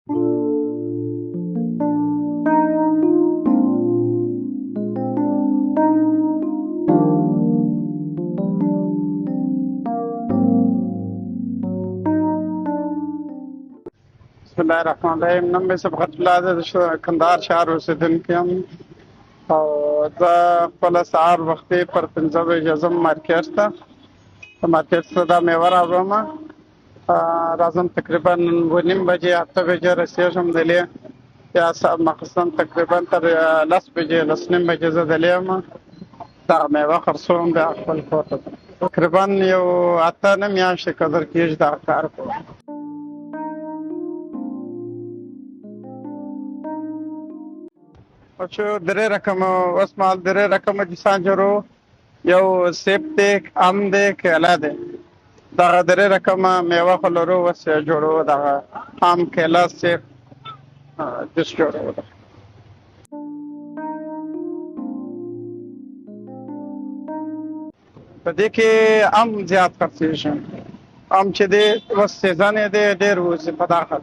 بسم الله الرحمن الرحیم. نوم مې صبغت الله دی، د کندهار ښار اوسېدونکی یم او زه خپله سهار وختي پر 5 بجې ځم مارکېټ ته. مارکېټ ته دا میوه راوړم، راځم تقریبا 9:30 بجې 8 بجې رسېږم دلې، یا مخصوصا تقریبا تر 10 بجې 10:30 بجې زه دلې یم. دغه میوه خرڅوم بیا خپل کور ته ځم. تقریبا یو 8 میاشتې قدر کېږي دغه کار کوم. درې رقمه اوس مهال درې رقمه جسان جوړو، یو سیب دی، ام دی، کیله دی. دغه درې رقمه میوه خو لرو، اوس یې جوړو دغه ام، کیله، سیب جوس جوړو. په دې کې ام زیات خرڅېږي. ام چې دی اوس سیزن یې دی، ډېر وځي په داخل.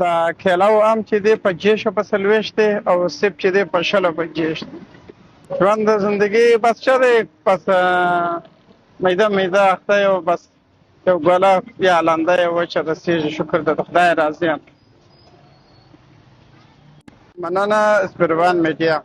دا کیله او ام چې دی په 640 دی، او سیب چې دی په 625 دی. ژوند د زندگی بس څه دی، بس میده اخته یو، بس یو ګوله یا لنده یې وچه رسېږي. شکر د خدای راضي یم. مننه. اسپروان میډیا.